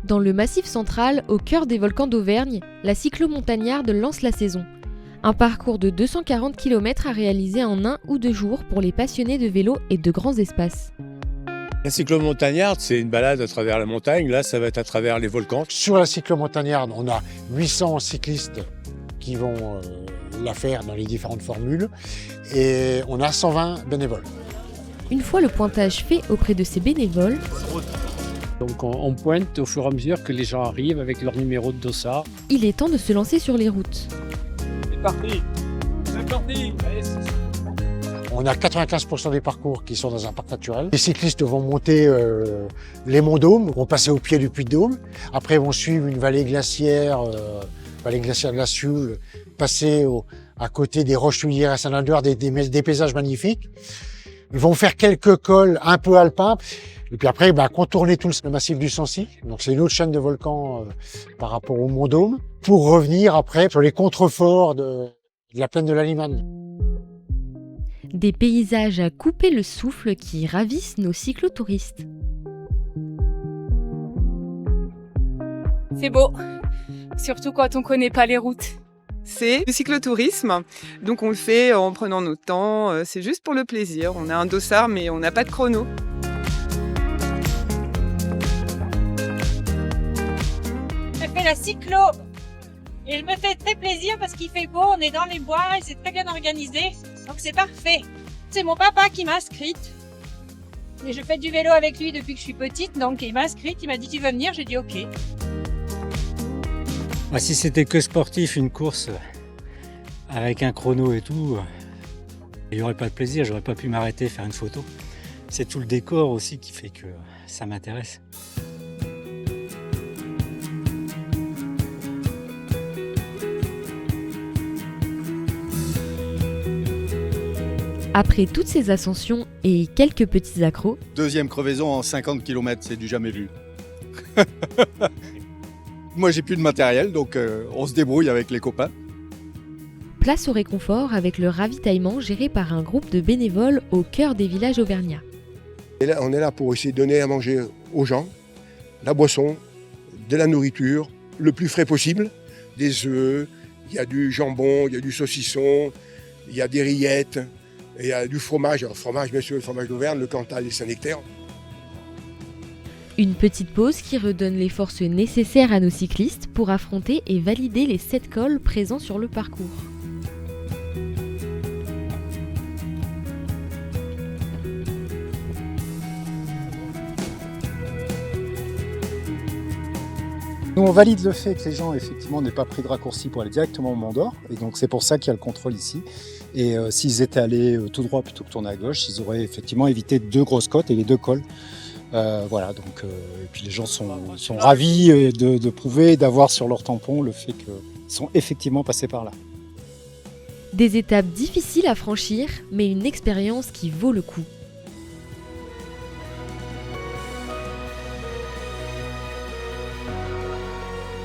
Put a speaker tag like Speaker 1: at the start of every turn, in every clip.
Speaker 1: Dans le Massif central, au cœur des volcans d'Auvergne, la cyclo-montagnarde lance la saison. Un parcours de 240 km à réaliser en 1 ou 2 jours pour les passionnés de vélo et de grands espaces.
Speaker 2: La cyclo-montagnarde, c'est une balade à travers la montagne. Là, ça va être à travers les volcans.
Speaker 3: Sur la cyclo-montagnarde, on a 800 cyclistes qui vont la faire dans les différentes formules et on a 120 bénévoles.
Speaker 1: Une fois le pointage fait auprès de ces bénévoles,
Speaker 4: donc on pointe au fur et à mesure que les gens arrivent avec leur numéro de dossard.
Speaker 1: il est temps de se lancer sur les routes.
Speaker 4: C'est parti. Allez,
Speaker 3: On a 95% des parcours qui sont dans un parc naturel. Les cyclistes vont monter les monts Dôme, vont passer au pied du Puy de Dôme. Après, ils vont suivre une vallée glaciaire de la Sioule, passer à côté des Roches-Tulières à Saint-Landeur, des paysages magnifiques. Ils vont faire quelques cols un peu alpins. Et puis après, contourner tout le massif du Sancy. Donc c'est une autre chaîne de volcans par rapport au Mont Dôme. Pour revenir après sur les contreforts de la plaine de la Limagne.
Speaker 1: Des paysages à couper le souffle qui ravissent nos cyclotouristes.
Speaker 5: C'est beau, surtout quand on connaît pas les routes.
Speaker 6: C'est du cyclotourisme, donc on le fait en prenant notre temps, c'est juste pour le plaisir. On a un dossard mais on n'a pas de chrono.
Speaker 7: Je fais la cyclo et je me fais très plaisir parce qu'il fait beau, on est dans les bois et c'est très bien organisé, donc c'est parfait. C'est mon papa qui m'a inscrite et je fais du vélo avec lui depuis que je suis petite, donc il m'a inscrite, il m'a dit tu veux venir, j'ai dit ok.
Speaker 4: Si c'était que sportif, une course avec un chrono et tout, il n'y aurait pas de plaisir, j'aurais pas pu m'arrêter faire une photo. C'est tout le décor aussi qui fait que ça m'intéresse.
Speaker 1: Après toutes ces ascensions et quelques petits accros,
Speaker 8: Deuxième crevaison en 50 km, c'est du jamais vu. Moi, j'ai plus de matériel, donc on se débrouille avec les copains.
Speaker 1: place au réconfort avec le ravitaillement géré par un groupe de bénévoles au cœur des villages auvergnats.
Speaker 9: Et là, on est là pour essayer de donner à manger aux gens, la boisson, de la nourriture, le plus frais possible, des œufs, il y a du jambon, il y a du saucisson, il y a des rillettes, il y a du fromage. Alors, fromage, bien sûr, le fromage d'Auvergne, le Cantal et Saint-Nectaire.
Speaker 1: Une petite pause qui redonne les forces nécessaires à nos cyclistes pour affronter et valider les 7 cols présents sur le parcours.
Speaker 10: Nous, on valide le fait que les gens, effectivement, n'aient pas pris de raccourci pour aller directement au Mont d'Or. Et donc, c'est pour ça qu'il y a le contrôle ici. Et s'ils étaient allés tout droit plutôt que tourner à gauche, ils auraient effectivement évité 2 grosses côtes et les 2 cols. Voilà, donc, et puis les gens sont ravis de prouver, d'avoir sur leur tampon le fait qu'ils sont effectivement passés par là.
Speaker 1: Des étapes difficiles à franchir, mais une expérience qui vaut le coup.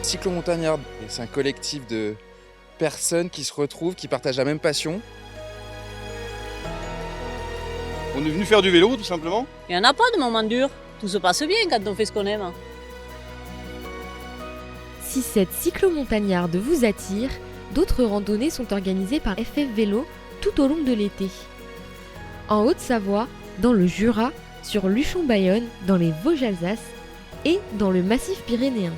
Speaker 11: Cyclo-montagnarde, c'est un collectif de personnes qui se retrouvent, qui partagent la même passion.
Speaker 8: On est venu faire du vélo, tout simplement.
Speaker 12: Il n'y en a pas de moments durs. Tout se passe bien quand on fait ce qu'on aime.
Speaker 1: Si cette cyclo-montagnarde vous attire, d'autres randonnées sont organisées par FF Vélo tout au long de l'été. En Haute-Savoie, dans le Jura, sur Luchon-Bayonne, dans les Vosges-Alsace et dans le massif pyrénéen.